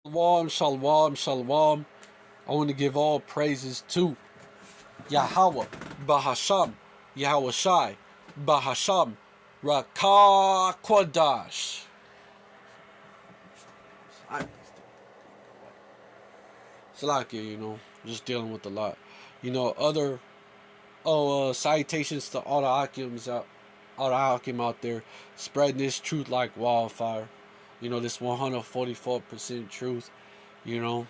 Shalom, shalom, shalom. I want to give all praises to Yahweh, Bahasham, Yahweh Shai, Bahasham, Rakakwadash. It's a lot here, just dealing with a lot. Other citations to all the Hakim out there, spreading this truth like wildfire. This 144% truth, you know,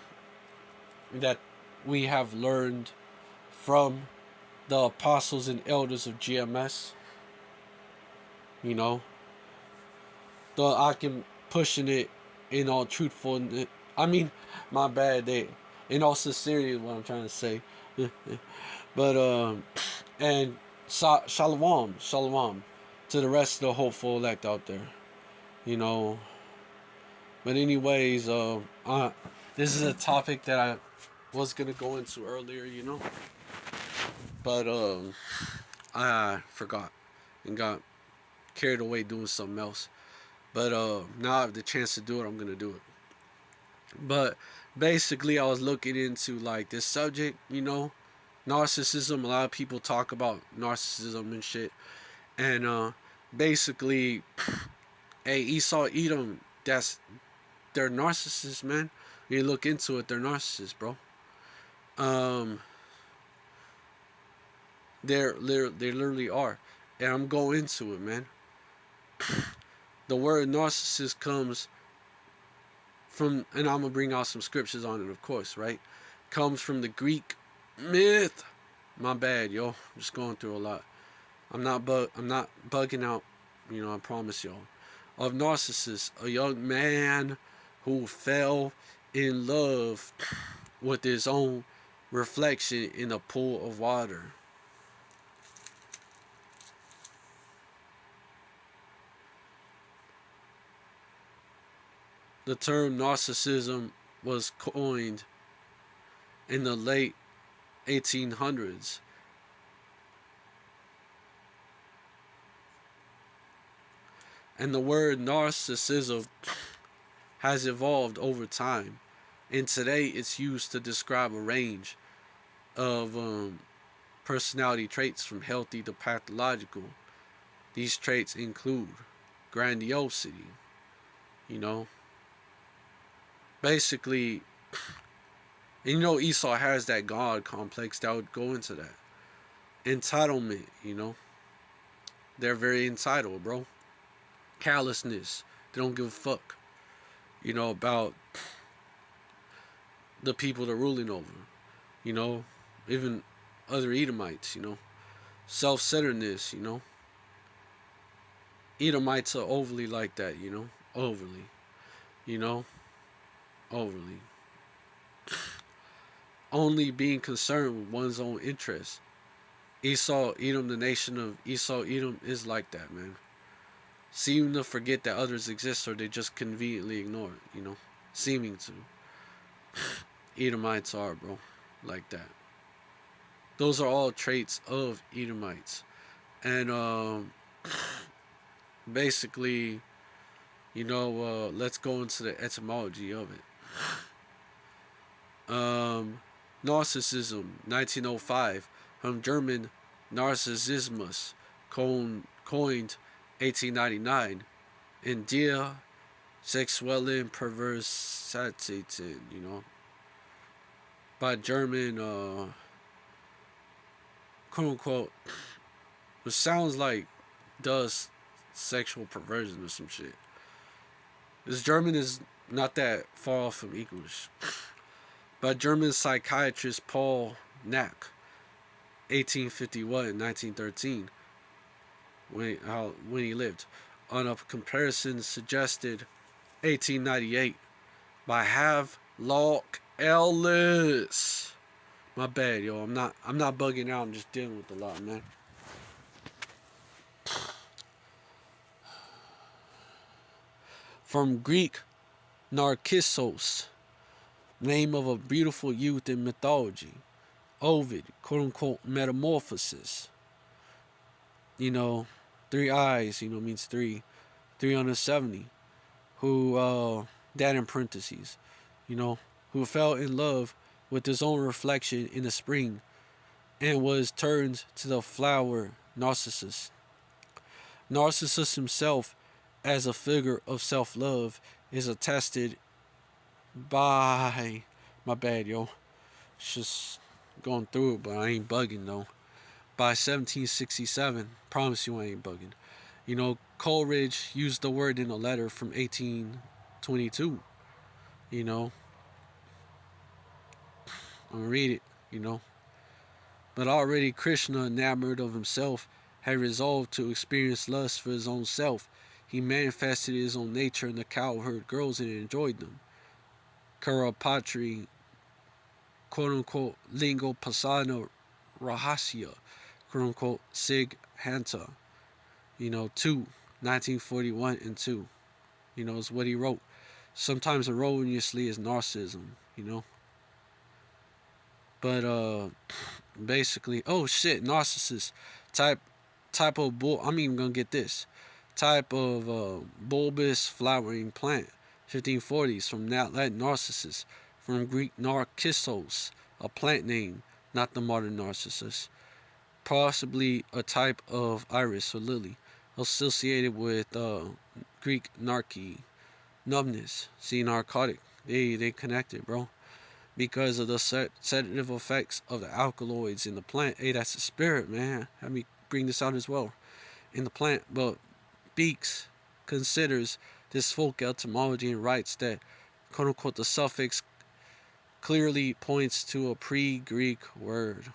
that we have learned from the apostles and elders of GMS. I can pushing it in all truthfulness. I mean, my bad. In all sincerity, is what I'm trying to say. But and shalom, shalom, to the rest of the hopeful elect out there. You know. But anyways, this is a topic that I was gonna go into earlier. But I forgot and got carried away doing something else. But now I have the chance to do it. I'm gonna do it. But basically, I was looking into like this subject. Narcissism. A lot of people talk about narcissism and shit. And basically, hey, Esau, Edom. They're narcissists, man. When you look into it, they're narcissists, bro. Um, they literally are, and I'm going into it, man. The word narcissist comes from, and I'm gonna bring out some scriptures on it, of course, right? Comes from the Greek myth. My bad, yo. I'm just going through a lot. I'm not bugging out. I promise y'all. Of Narcissus, a young man who fell in love with his own reflection in a pool of water. The term narcissism was coined in the late 1800s. And the word narcissism has evolved over time. And today it's used to describe a range of personality traits from healthy to pathological. These traits include grandiosity, you know. Basically, and Esau has that God complex that would go into that. Entitlement, They're very entitled, bro. Callousness. They don't give a fuck, about the people they're ruling over. Even other Edomites, Self-centeredness, Edomites are overly like that, Overly. You know? Overly. Only being concerned with one's own interests. Esau, Edom, the nation of Esau, Edom is like that, man. Seem to forget that others exist or they just conveniently ignore it, Seeming to. Edomites are, bro. Like that. Those are all traits of Edomites. And basically, let's go into the etymology of it. Narcissism, 1905, from German Narcissismus, coined 1899, in Der sexuellen Perversitäten, by German, quote unquote, which sounds like does sexual perversion or some shit. This German is not that far off from English. By German psychiatrist Paul Nack, 1851 1913, when he lived. On a comparison suggested 1898 by Havelock Ellis. My bad, yo. I'm not bugging out. I'm just dealing with a lot, man. From Greek, Narcissus, name of a beautiful youth in mythology. Ovid, quote unquote, metamorphosis. 3 eyes, means 370. Who, that in parentheses. you know, who fell in love with his own reflection in the spring and was turned to the flower Narcissus. Narcissus himself, as a figure of self love, is attested by. My bad, yo. It's just going through it, but I ain't bugging though. By 1767, promise you I ain't bugging. You know, Coleridge used the word in a letter from 1822. You know, I'm gonna read it. You know, but already Krishna, enamored of himself, had resolved to experience lust for his own self. He manifested his own nature in the cowherd girls and enjoyed them. Karapatri, quote unquote, lingo pasana rahasya, quote unquote, sig hanta, 1941 and 2, is what he wrote. Sometimes erroneously is narcissism. But basically, oh shit, narcissist type of bull. I'm even gonna get this type of bulbous flowering plant. 1540s from Latin narcissus, from Greek narcissos, a plant name, not the modern narcissus. Possibly a type of iris or lily, associated with Greek narche, numbness. See, narcotic. They connected, bro, because of the sedative effects of the alkaloids in the plant. Hey, that's the spirit, man. Let me bring this out as well. In the plant, but Beeks considers this folk etymology and writes that, quote unquote, the suffix clearly points to a pre-Greek word.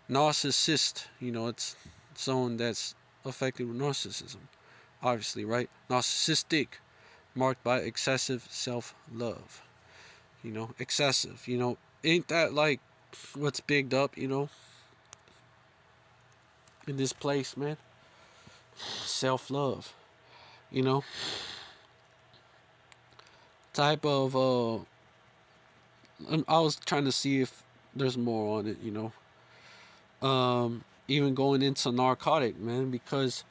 Narcissist, it's someone that's affected with narcissism, obviously, right? Narcissistic, marked by excessive self-love. Excessive, ain't that like what's bigged up, in this place, man? Self-love, you know, type of, I was trying to see if there's more on it. Even going into narcotic, man, because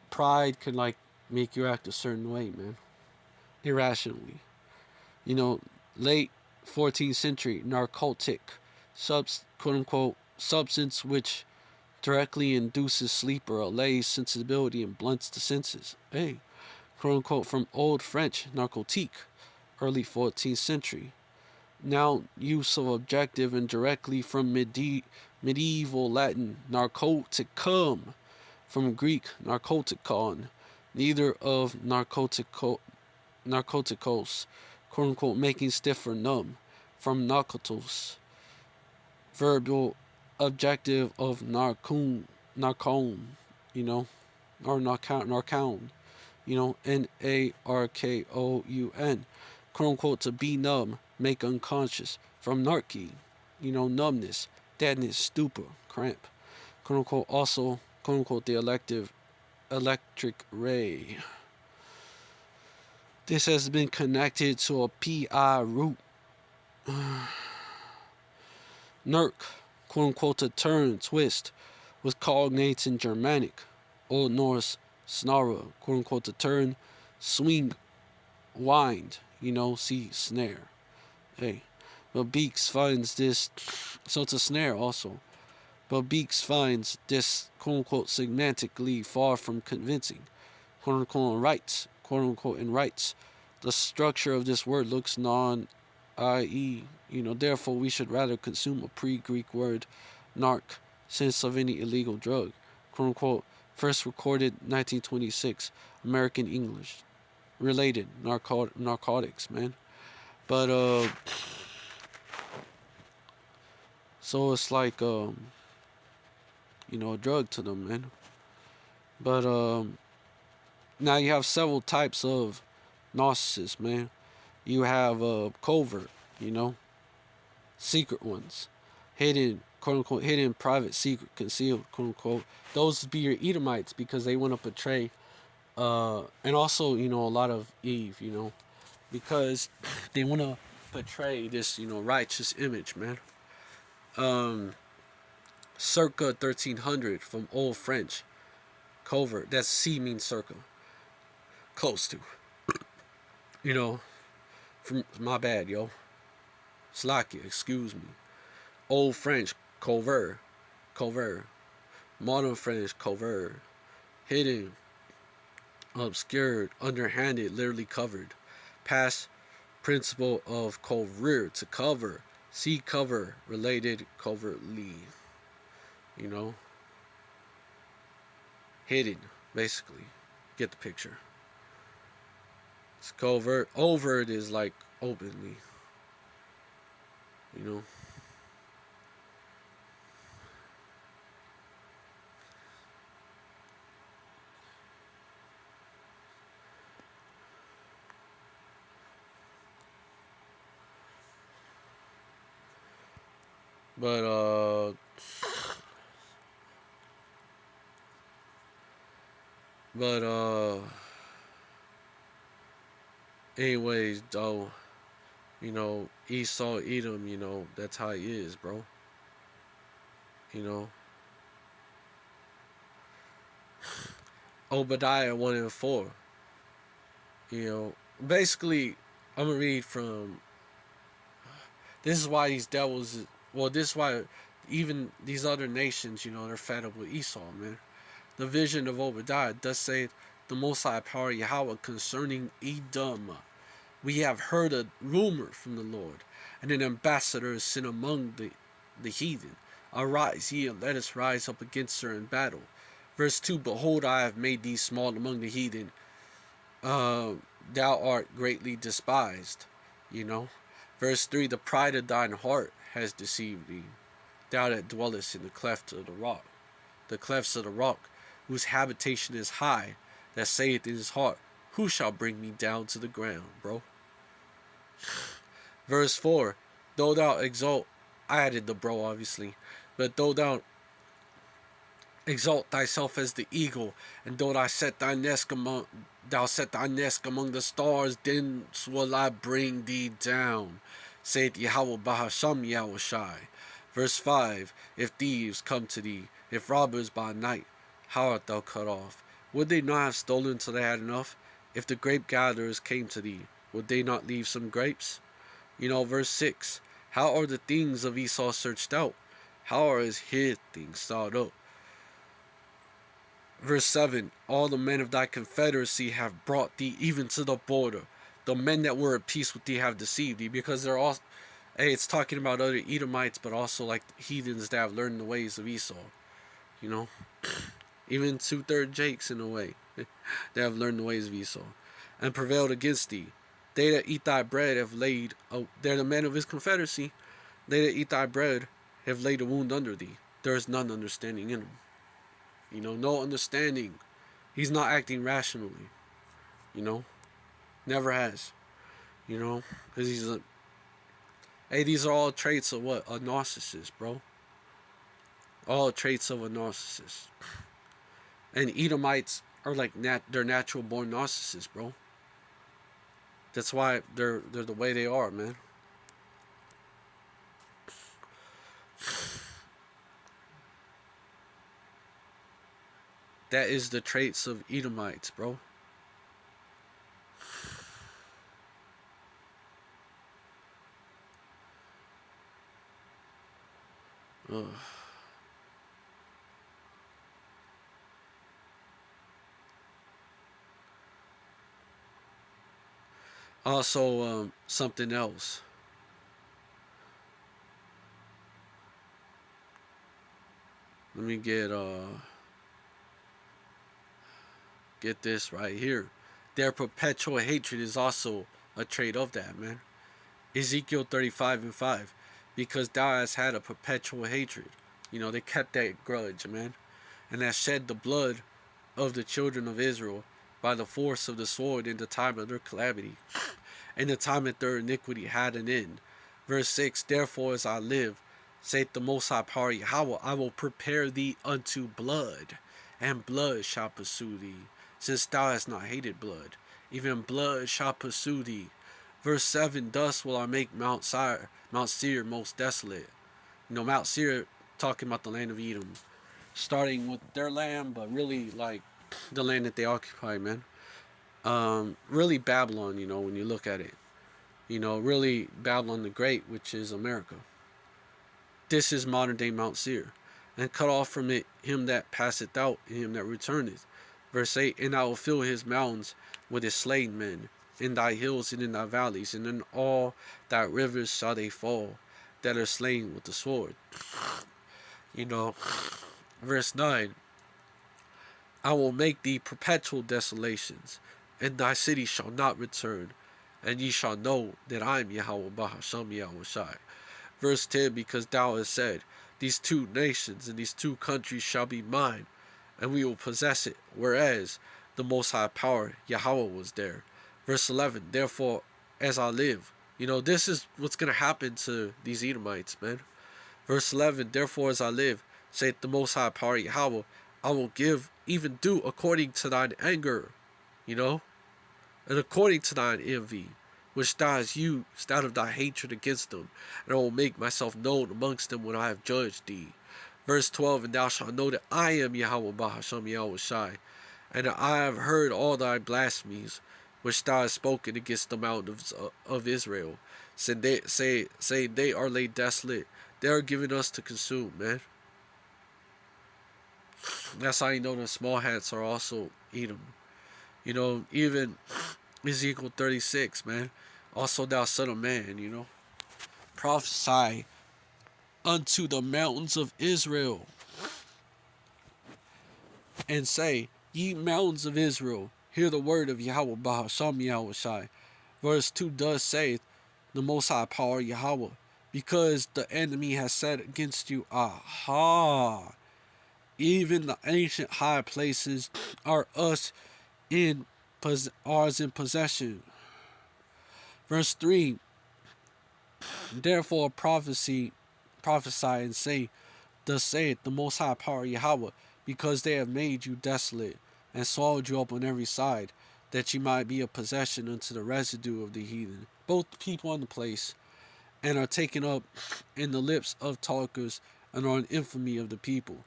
pride can, like, make you act a certain way, man, irrationally. Late 14th century narcotic, quote unquote, substance which directly induces sleep or allays sensibility and blunts the senses. Hey, quote unquote, from Old French narcotique, early 14th century. Now use of objective and directly from medieval Latin narcoticum, from Greek narcoticon, neither of narcoticos, quote unquote, making stiff or numb, from narcotos, verbal objective of narcon, or narcoun, narkoun, quote unquote, to be numb, make unconscious, from narky, numbness, deadness, stupor, cramp, quote unquote, also, quote unquote, the electric ray. This has been connected to a PI root. Nerk, quote unquote, to turn, twist, with cognates in Germanic, Old Norse, snara, quote unquote, to turn, swing, wind, see, snare. Hey. But Beeks finds this, so it's a snare also. But Beeks finds this, quote unquote, semantically far from convincing, quote unquote, and writes. The structure of this word looks i.e., therefore we should rather consume a pre-Greek word, narc, sense of any illegal drug, quote unquote, first recorded 1926, American English, related, narcotics, man. But, so it's like, a drug to them, man. But, now you have several types of narcissists, man. You have covert, secret ones, hidden, quote unquote, hidden, private, secret, concealed, quote unquote. Those would be your Edomites because they want to portray, and also, a lot of Eve, because they want to portray this, righteous image, man. Circa 1300 from Old French, covert. That's C means circa, close to, My bad, yo. Slakia, excuse me. Old French, covert, covert. Modern French, covert. Hidden, obscured, underhanded, literally covered. Past principle of covert, to cover. See cover, related covertly. You know? Hidden, basically. Get the picture. It's covert. Overt is like openly. You know? But but anyways, though, you know, Esau, Edom, you know, that's how he is, bro. You know, Obadiah 1 and 4. You know, basically, I'm gonna read from. This is why these devils. Well, this is why even these other nations, you know, they're fed up with Esau, man. The vision of Obadiah does say the Most High Power Yahweh concerning Edom. We have heard a rumor from the Lord, and an ambassador is sent among the heathen. Arise, ye, and let us rise up against her in battle. Verse 2, behold, I have made thee small among the heathen. Uh, thou art greatly despised. You know. Verse 3, the pride of thine heart has deceived thee. Thou that dwellest in the cleft of the rock. The clefts of the rock, whose habitation is high, that saith in his heart, who shall bring me down to the ground, bro? Verse 4, though thou exalt, I added the bro obviously, but though thou exalt thyself as the eagle, and though thou set thy nest among the stars, then will I bring thee down, saith Yahweh Bahasham Yahushai. Verse 5, if thieves come to thee, if robbers by night, how art thou cut off? Would they not have stolen till they had enough? If the grape gatherers came to thee, would they not leave some grapes? You know, verse 6, how are the things of Esau searched out? How are his hid things sought up? Verse 7, all the men of thy confederacy have brought thee even to the border. The men that were at peace with thee have deceived thee, because they're all, hey, it's talking about other Edomites, but also like heathens that have learned the ways of Esau. You know, even 2/3 Jakes in a way, they have learned the ways of Esau, and prevailed against thee. They that eat thy bread have laid, they're the men of his confederacy. They that eat thy bread have laid a wound under thee. There is none understanding in them. You know, no understanding. He's not acting rationally. You know, never has. You know, because he's a. Hey, these are all traits of what? A narcissist, bro. All traits of a narcissist. And Edomites are like they're natural born narcissists, bro. That's why they're the way they are, man. That is the traits of Edomites, bro. Ugh. Also, something else. Let me get this right here. Their perpetual hatred is also a trait of that, man. Ezekiel 35 and 5. Because thou hast had a perpetual hatred. You know, they kept that grudge, man. And that shed the blood of the children of Israel by the force of the sword in the time of their calamity, in the time that their iniquity had an end. Verse 6, therefore as I live, saith the Most High Power Yahweh, I will prepare thee unto blood, and blood shall pursue thee, since thou hast not hated blood. Even blood shall pursue thee. Verse 7, thus will I make Mount Seir most desolate. You know, Mount Seir, talking about the land of Edom, starting with their land, but really like the land that they occupy, man. Really Babylon, you know, when you look at it. really Babylon the Great, which is America. This is modern day Mount Seir. And cut off from it him that passeth out, and him that returneth. Verse 8, and I will fill his mountains with his slain men, in thy hills and in thy valleys, and in all thy rivers shall they fall, that are slain with the sword. You know, verse 9, I will make thee perpetual desolations, and thy city shall not return, and ye shall know that I am Yahweh Bahasham Yahweh Shai. Verse 10, because thou hast said, these two nations and these two countries shall be mine, and we will possess it, whereas the Most High Power, Yahweh, was there. Verse 11, therefore, as I live. This is what's going to happen to these Edomites, man. Verse 11, therefore, as I live, saith the Most High Power, Yahweh, I will give even due according to thine anger, and according to thine envy, which thou hast used out of thy hatred against them, and I will make myself known amongst them when I have judged thee. Verse 12, and thou shalt know that I am Yahweh Bahasham Yahweh Shai, and that I have heard all thy blasphemies, which thou hast spoken against the mountains of Israel, saying they are laid desolate, they are given us to consume, man. That's how you know the small hats are also Edom. Even Ezekiel 36, man. Also, thou son of man, prophesy unto the mountains of Israel, and say, ye mountains of Israel, hear the word of Yahweh Bahasham Yahweh Shai. Verse 2 does say, the Most High Power Yahweh, because the enemy has said against you, aha, even the ancient high places are ours in possession. Verse 3, therefore prophesy and say, thus saith the Most High Power Yahweh, because they have made you desolate, and swallowed you up on every side, that ye might be a possession unto the residue of the heathen, both the people and the place, and are taken up in the lips of talkers, and are an infamy of the people.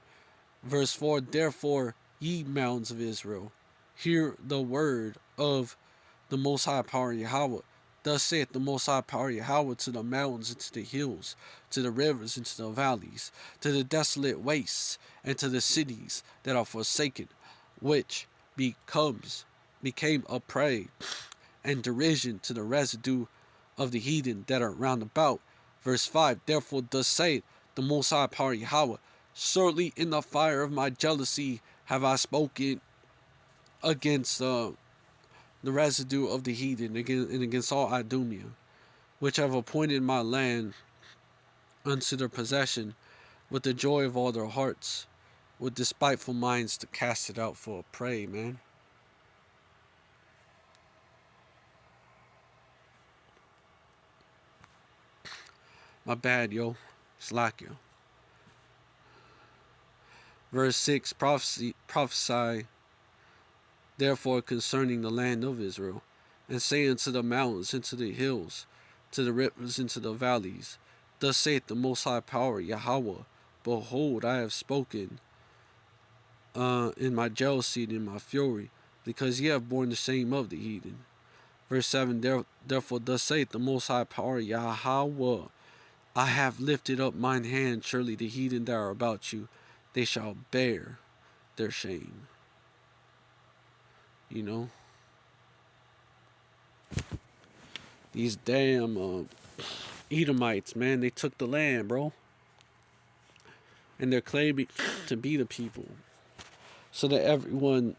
Verse 4, therefore, ye mountains of Israel, hear the word of the Most High Power Yahweh. Thus saith the Most High Power Yahweh to the mountains and to the hills, to the rivers and to the valleys, to the desolate wastes, and to the cities that are forsaken, which became a prey and derision to the residue of the heathen that are round about. Verse 5, therefore thus saith the Most High Power Yahweh, surely in the fire of my jealousy have I spoken against the residue of the heathen, and against all Idumea, which have appointed my land unto their possession, with the joy of all their hearts, with despiteful minds to cast it out for a prey, man. My bad, yo. Slack, yo. Verse 6, prophesy therefore concerning the land of Israel, and say unto the mountains, and to the hills, to the rivers, and to the valleys, thus saith the Most High Power Yahweh, behold, I have spoken in my jealousy and in my fury, because ye have borne the shame of the heathen. Verse 7, therefore thus saith the Most High Power Yahweh, I have lifted up mine hand, surely the heathen that are about you, they shall bear their shame. These damn Edomites, man, they took the land, bro. And they're claiming to be the people, so that everyone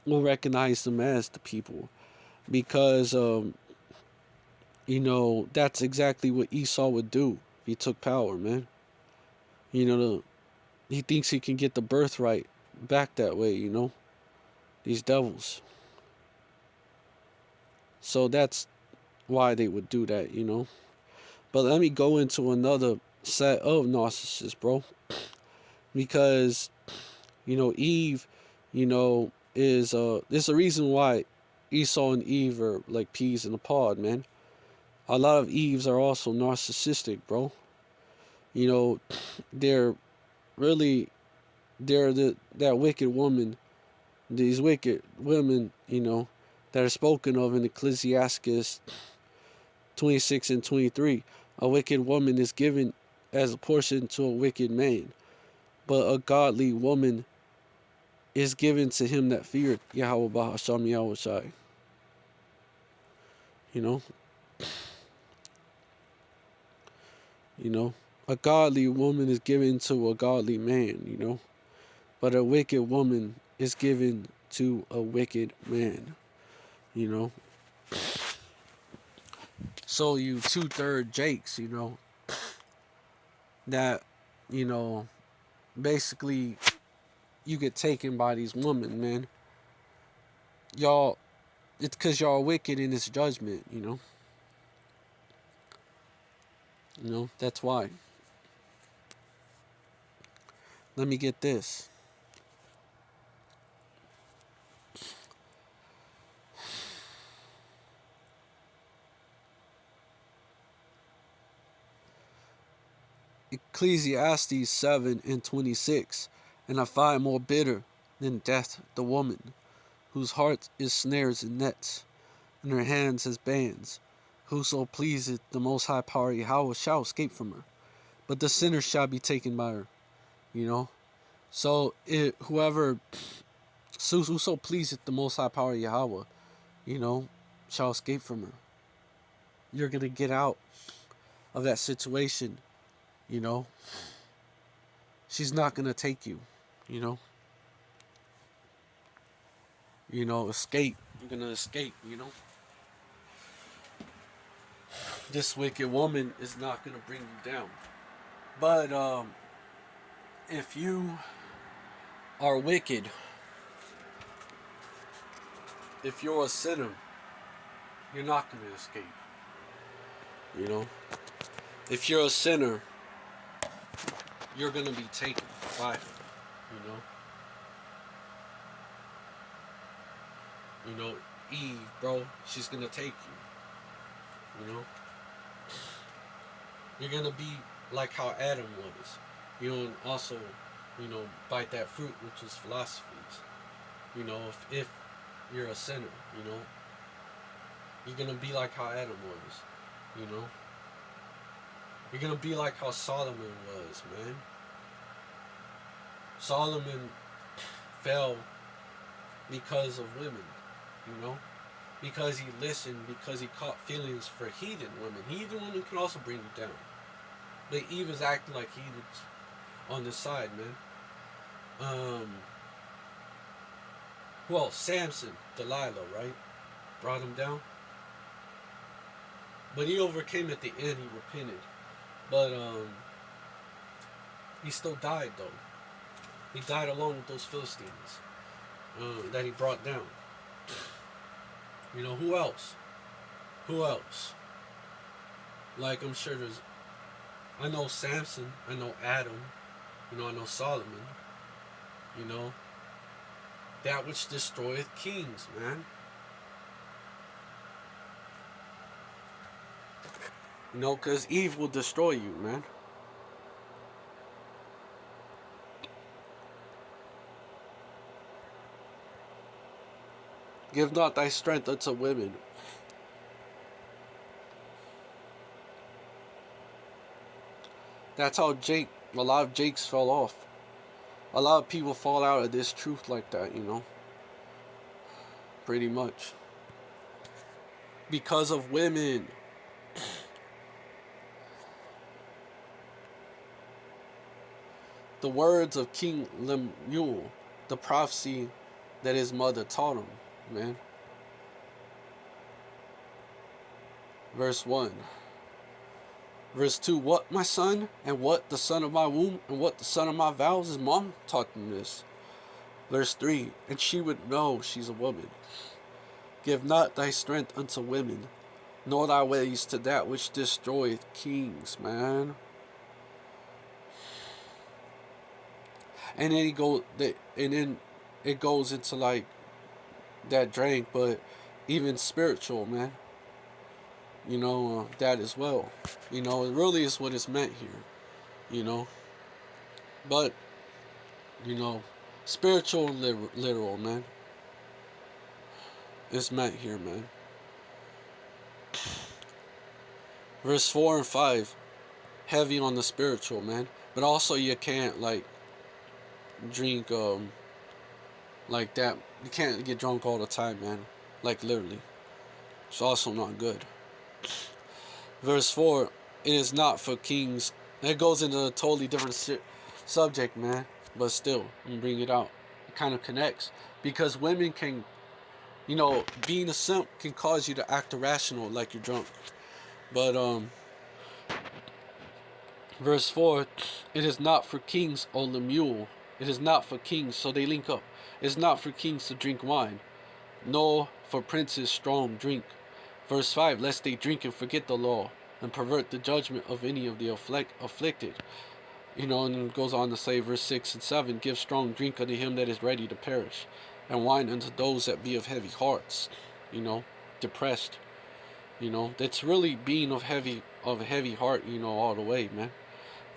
will recognize them as the people. Because, that's exactly what Esau would do if he took power, man. He thinks he can get the birthright back that way, These devils. So that's why they would do that, But let me go into another set of narcissists, bro. Because, Eve, is there's a reason why Esau and Eve are like peas in a pod, man. A lot of Eves are also narcissistic, bro. They're really that wicked woman, these wicked women, that are spoken of in Ecclesiastes 26 and 23. A wicked woman is given as a portion to a wicked man, but a godly woman is given to him that feared Yahweh Bahasham Yahweh Shai. You know? You know? A godly woman is given to a godly man, you know? But a wicked woman is given to a wicked man, you know? So you 2/3 Jakes, you know, that, you know, basically you get taken by these women, man. Y'all, it's because y'all wicked in this judgment, you know. You know, that's why. Let me get this. Ecclesiastes 7 and 26. And I find more bitter than death the woman, whose heart is snares and nets, and her hands as bands. Whoso pleaseth the most high power Yahweh shall escape from her, but the sinner shall be taken by her. You know? So whoso pleaseth the most high power Yahweh, you know, shall escape from her. You're gonna get out of that situation, you know. She's not gonna take you, you know. Escape. You're gonna escape, you know. This wicked woman is not gonna bring you down. But if you are wicked, if you're a sinner, you're not gonna escape. You know? If you're a sinner, you're gonna be taken by her, you know. You know, Eve, bro, she's gonna take you. You know? You're gonna be like how Adam was. You know, and also, you know, bite that fruit, which is philosophies. You know, if you're a sinner, you know, you're gonna be like how Adam was. You know? You're gonna be like how Solomon was, man. Solomon fell because of women, you know? Because he listened, because he caught feelings for heathen women. Heathen women can also bring you down. But Eve is acting like heathens on this side, man. Well, Samson, Delilah, right? Brought him down. But he overcame at the end, he repented. But he still died, though. He died along with those Philistines that he brought down. You know, who else? Who else? Like, I'm sure I know Samson, I know Adam, you know, I know Solomon, you know. That which destroyeth kings, man. You know, because Eve will destroy you, man. Give not thy strength unto women. That's how a lot of Jakes fell off. A lot of people fall out of this truth like that, you know. Pretty much. Because of women. The words of King Lemuel, the prophecy that his mother taught him, man. Verse 1. Verse 2, what, my son? And what, the son of my womb? And what, the son of my vows? His mom taught him this. Verse 3, and she would know she's a woman. Give not thy strength unto women, nor thy ways to that which destroyeth kings, man. And then it goes into like that drink, but even spiritual, man. You know, that as well. You know, it really is what it's meant here. You know, but you know, spiritual and literal, man. It's meant here, man. Verse 4 and 5, heavy on the spiritual, man. But also you can't like drink like that. You can't get drunk all the time, man. Like literally. It's also not good. Verse 4, it is not for kings. It goes into a totally different subject, man. But still, I'm bring it out. It kind of connects. Because women can, being a simp can cause you to act irrational like you're drunk. But, verse 4, it is not for kings, O Lemuel. It is not for kings, so they link up. It is not for kings to drink wine, nor for princes strong drink. Verse 5, lest they drink and forget the law, and pervert the judgment of any of the afflicted. And it goes on to say, verse 6 and 7, give strong drink unto him that is ready to perish, and wine unto those that be of heavy hearts, depressed. That's really being of a heavy heart, all the way, man.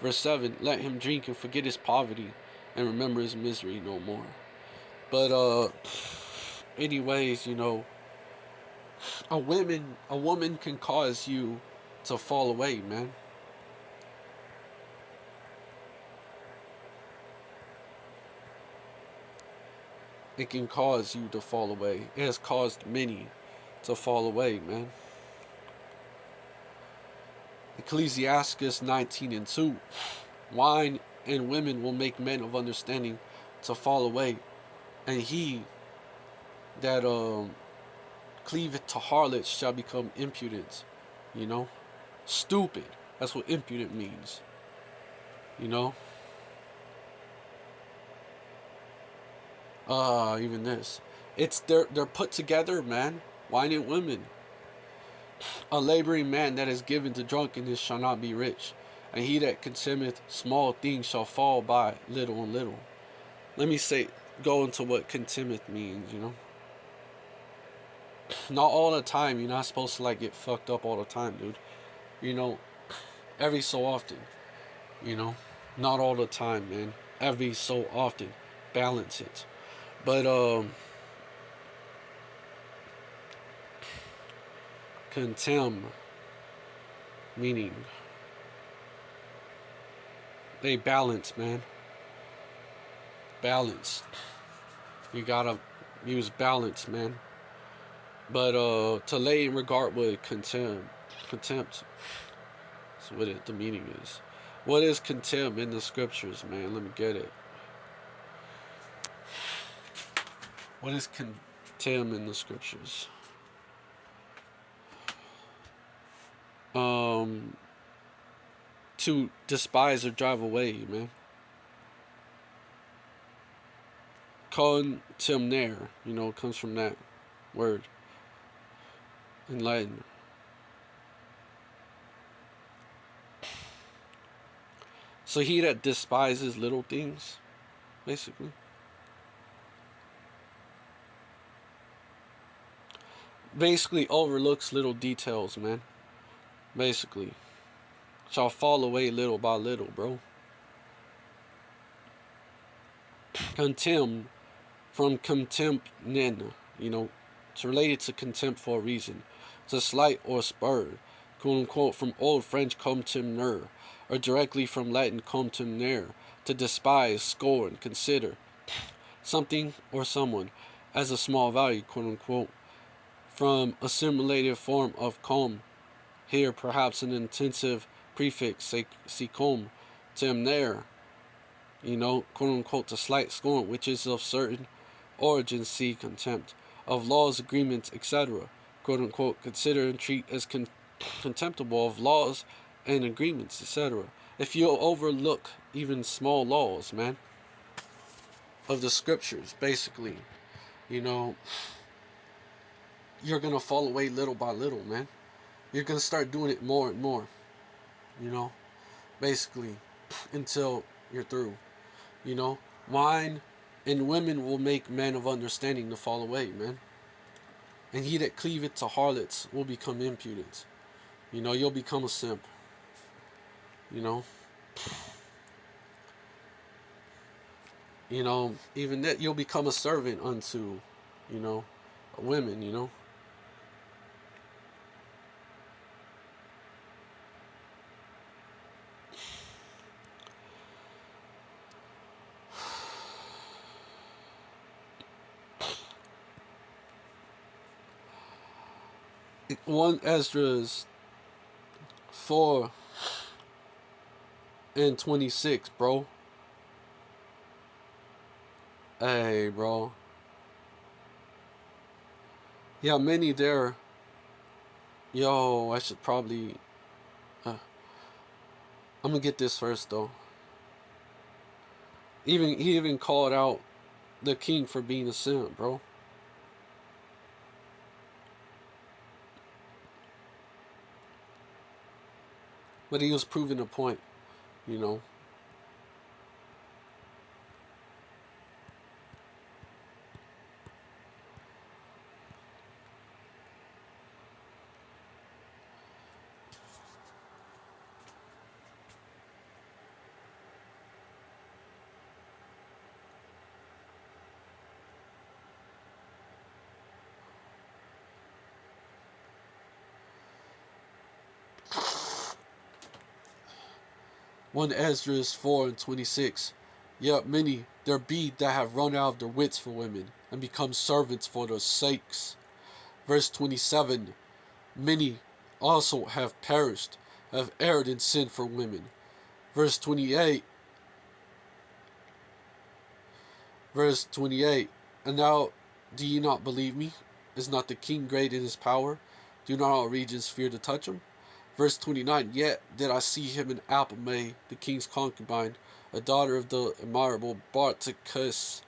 Verse 7, let him drink and forget his poverty, and remember his misery no more. But anyways, a woman can cause you to fall away, man. It can cause you to fall away. It has caused many to fall away, man. Ecclesiastes 19 and 2. Wine and women will make men of understanding to fall away, and he that cleaveth to harlots shall become impudent. Stupid. That's what impudent means. Even this. They're put together, man. Wine and women. A laboring man that is given to drunkenness shall not be rich, and he that contemneth small things shall fall by little and little. Let me go into what contemneth means, Not all the time. You're not supposed to get fucked up all the time, dude. Every so often. Not all the time, man. Every so often. Balance it. But contemn, meaning they balance, man. Balance. You gotta use balance, man. But to lay in regard with contempt. That's what the meaning is. What is contempt in the scriptures, man? Let me get it. What is contempt in the scriptures? To despise or drive away, man. Contemnere, comes from that word in Latin. So he that despises little things, basically. Basically overlooks little details, man. Basically. Shall fall away little by little, bro. Contempt, from contempnen, it's related to contempt for a reason. It's a slight or spur, quote unquote, from Old French contemner, or directly from Latin contemnere, to despise, scorn, consider something or someone as a small value, quote unquote, from assimilated form of com, here perhaps an intensive prefix, secom, temnere, quote unquote, to slight scorn, which is of certain origin, see contempt, of laws, agreements, etc., quote unquote, consider and treat as contemptible of laws and agreements, etc. If you overlook even small laws, man, of the scriptures, basically, you're gonna fall away little by little, man. You're gonna start doing it more and more, basically, until you're through. Wine and women will make men of understanding to fall away, man. And he that cleaveth to harlots will become impudent. You'll become a simp. Even that you'll become a servant unto, women, 1 Esdras 4 and 26, bro. Hey, bro. Yeah, many there. Yo, I should probably. I'm gonna get this first though. He even called out the king for being a simp, bro. But he was proving a point, you know. 1 Esdras 4 and 26. Yet many there be that have run out of their wits for women, and become servants for their sakes. Verse 27. Many also have perished, have erred in sin for women. Verse 28. Verse 28. And now do ye not believe me? Is not the king great in his power? Do not all regions fear to touch him? Verse 29. Yet did I see him in Apamay, the king's concubine, a daughter of the admirable Barticus,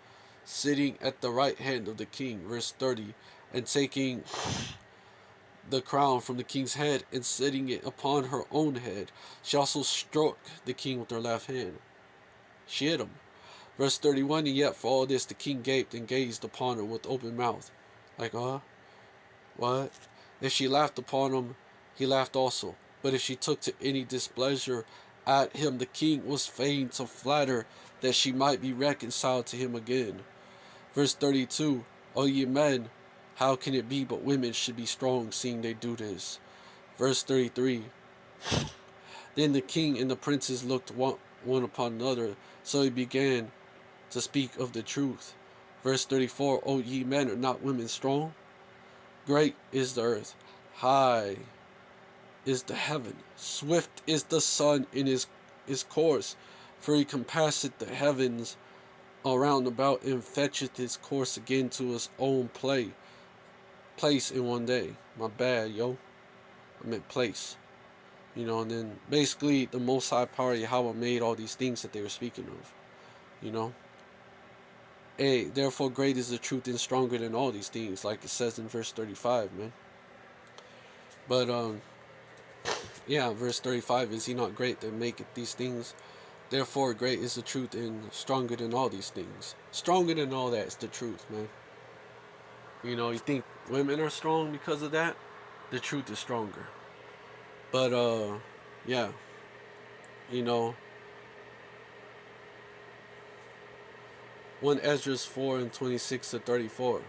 sitting at the right hand of the king. Verse 30. And taking the crown from the king's head and setting it upon her own head, she also struck the king with her left hand. She hit him. Verse 31. And yet for all this the king gaped and gazed upon her with open mouth. Like, what? If she laughed upon him, he laughed also. But if she took to any displeasure at him, the king was fain to flatter that she might be reconciled to him again. Verse 32. O ye men, how can it be but women should be strong, seeing they do this? Verse 33. Then the king and the princes looked one upon another, so he began to speak of the truth. Verse 34. O ye men, are not women strong? Great is the earth, high is the heaven, swift is the sun in his course, for he compasseth the heavens around about, and fetcheth his course again to his own place in one day. My bad, yo. I meant place. And then basically the Most High Power Yahweh made all these things that they were speaking of. Hey, therefore great is the truth and stronger than all these things, like it says in verse 35, man. But yeah, verse 35, is he not great that maketh these things? Therefore great is the truth and stronger than all these things. Stronger than all that is the truth, man. You think women are strong because of that? The truth is stronger. But yeah, you know 1 Esdras 4 and 26 to 34.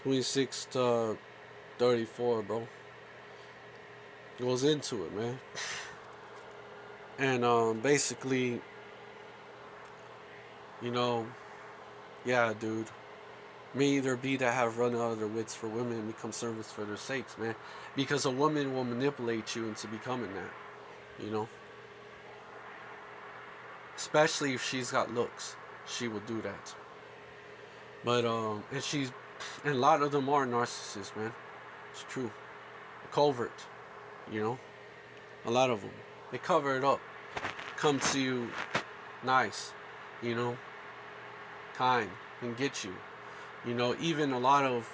26 to 34, bro. Goes into it, man. And basically, yeah, dude. May there be that have run out of their wits for women and become servants for their sakes, man. Because a woman will manipulate you into becoming that, Especially if she's got looks, she will do that. But and a lot of them are narcissists, man. It's true. Covert, a lot of them. They cover it up. Come to you nice, kind, and get you. Even a lot of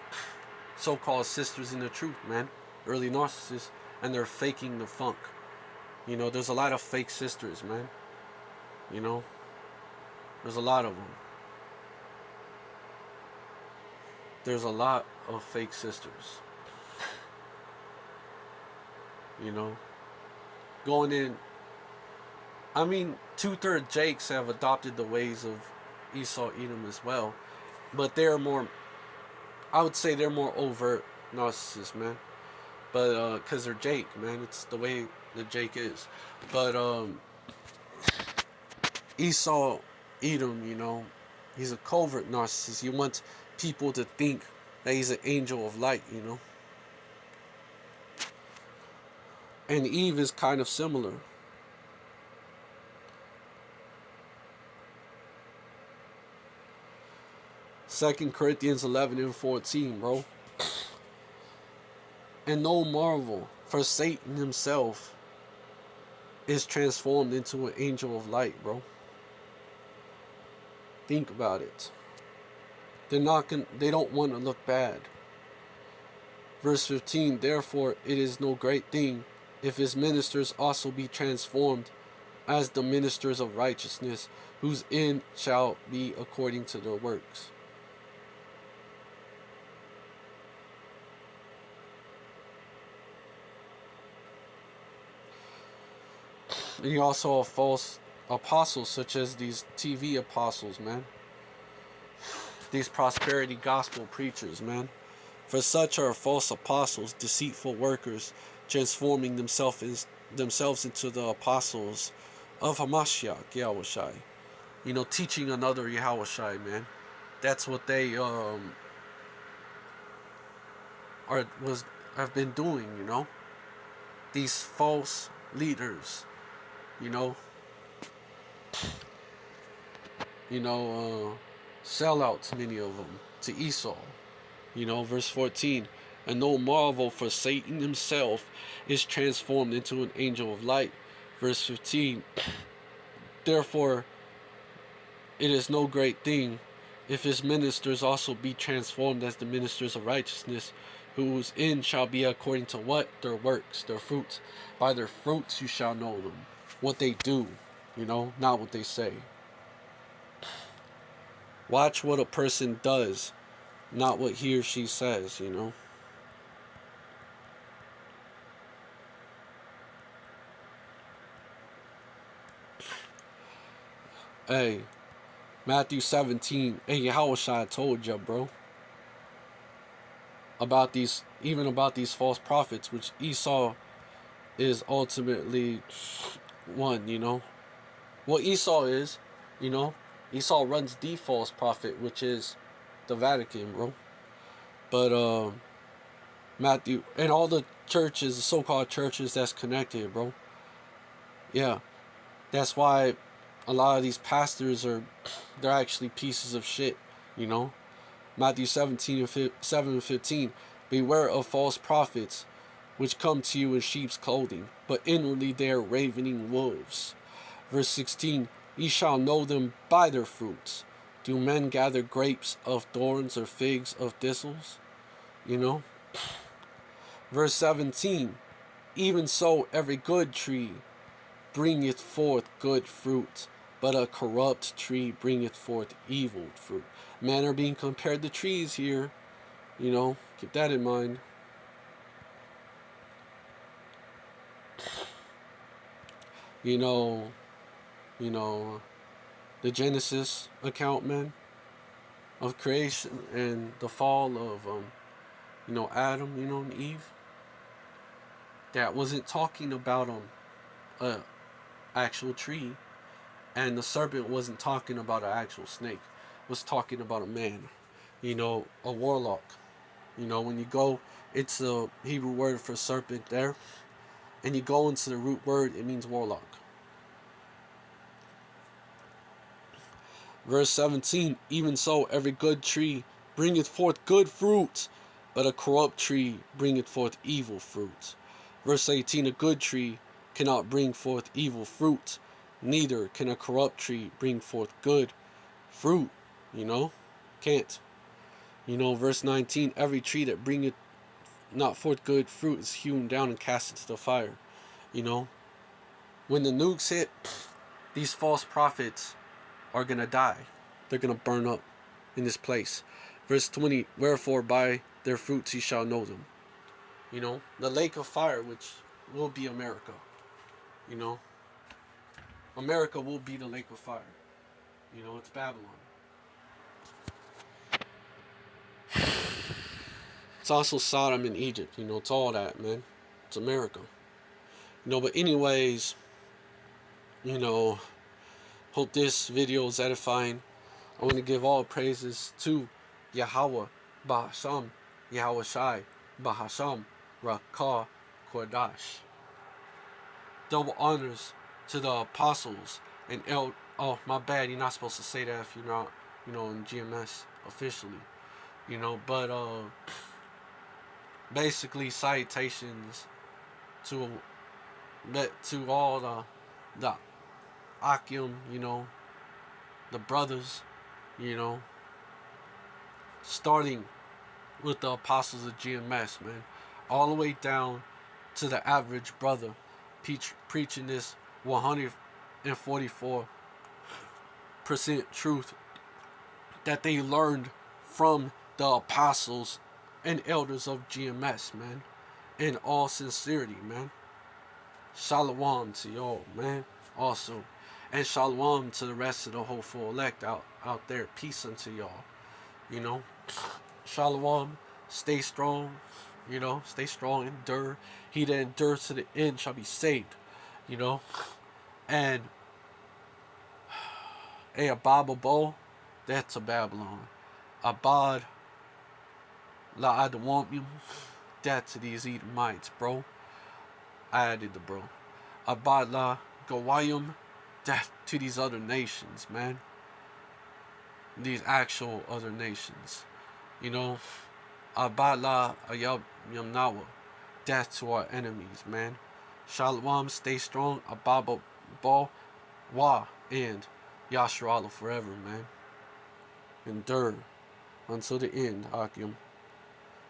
so-called sisters in the truth, man. Early narcissists, and they're faking the funk. There's a lot of fake sisters, man. There's a lot of them. There's a lot of fake sisters. Going in. I mean, 2/3 Jakes have adopted the ways of Esau, Edom as well. But they're more, I would say they're more overt narcissists, man. But, because they're Jake, man. It's the way that Jake is. But, Esau, Edom, He's a covert narcissist. He wants people to think that he's an angel of light, you know. And Eve is kind of similar. Second Corinthians 11 and 14, bro. And no marvel, for Satan himself is transformed into an angel of light, bro. Think about it. They don't want to look bad. Verse 15, therefore it is no great thing if his ministers also be transformed as the ministers of righteousness, whose end shall be according to their works. And you also have false apostles, such as these TV apostles, man. These prosperity gospel preachers, man. For such are false apostles, deceitful workers, transforming themselves into the apostles of Hamashiach, Yahushai. You know, teaching another Yahushai, man. That's what they have been doing, you know. These false leaders, you know. Sellouts, many of them, to Esau. You know, verse 14, and no marvel, for Satan himself is transformed into an angel of light. Verse 15, therefore it is no great thing if his ministers also be transformed as the ministers of righteousness, whose end shall be according to what? Their works, their fruits. By their fruits you shall know them. What they do, you know, not what they say. Watch what a person does, not what he or she says, you know. Hey, Matthew 17. Hey, Yahushua told you, bro. About these false prophets, which Esau is ultimately one, you know. What Esau is, you know. Esau runs the false prophet, which is the Vatican, bro. But Matthew and all the churches, the so-called churches that's connected, bro. Yeah, that's why a lot of these pastors they're actually pieces of shit, you know. Matthew 17 and 7 and 15. Beware of false prophets, which come to you in sheep's clothing, but inwardly they are ravening wolves. Verse 16. Ye shall know them by their fruits. Do men gather grapes of thorns or figs of thistles? You know. Verse 17. Even so every good tree bringeth forth good fruit, but a corrupt tree bringeth forth evil fruit. Men are being compared to trees here. You know, keep that in mind. You know, the Genesis account, man, of creation and the fall of, Adam, and Eve. That wasn't talking about a actual tree, and the serpent wasn't talking about an actual snake. It was talking about a man, a warlock. When you go, it's the Hebrew word for serpent there, and you go into the root word, it means warlock. Verse 17, even so every good tree bringeth forth good fruit, but a corrupt tree bringeth forth evil fruit. Verse 18, a good tree cannot bring forth evil fruit, neither can a corrupt tree bring forth good fruit. Can't. Verse 19, every tree that bringeth not forth good fruit is hewn down and cast into the fire. When the nukes hit, these false prophets are going to die. They're going to burn up in this place. Verse 20, wherefore by their fruits ye shall know them. The lake of fire, which will be America. America will be the lake of fire. It's Babylon. It's also Sodom and Egypt. It's all that, man. It's America. But anyways, hope this video is edifying. I want to give all praises to Yahweh, Bahasham, Yahweh Shai, Bahasham, Rakah, Kodash. Double honors to the apostles and oh, my bad, you're not supposed to say that if you're not, in GMS officially, but basically citations to all the Akim, the brothers, you know, starting with the apostles of GMS, man, all the way down to the average brother preaching this 144% truth that they learned from the apostles and elders of GMS, man. In all sincerity, man. Shalom to y'all, man. Also. And shalom to the rest of the hopeful elect out there. Peace unto y'all. Shalom. Stay strong. Stay strong. Endure. He that endures to the end shall be saved. And a Abababo, that's a Babylon. Abad La Adawamim, that to these Edomites, bro. I added the bro. Abad La Gawayim, that to these other nations, man. These actual other nations. Abad La Ayab Yamnawa, that to our enemies, man. Shalom, stay strong. Ababa Ba Wa and Yasharala forever, man. Endure until the end, Akim.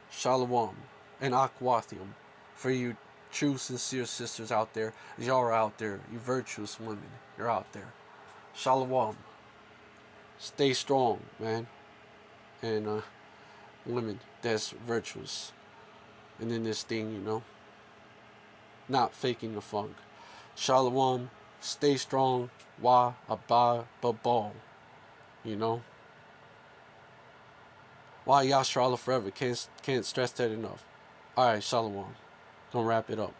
Shalom and Akwathium for you true, sincere sisters out there. Y'all are out there. You virtuous women. You're out there. Shalom. Stay strong, man. And women that's virtuous. And in this thing, not faking the funk. Shalom. Stay strong. Wa Abba Babal. Why Yasharala forever? Can't stress that enough. Alright, Shalom. Gonna wrap it up.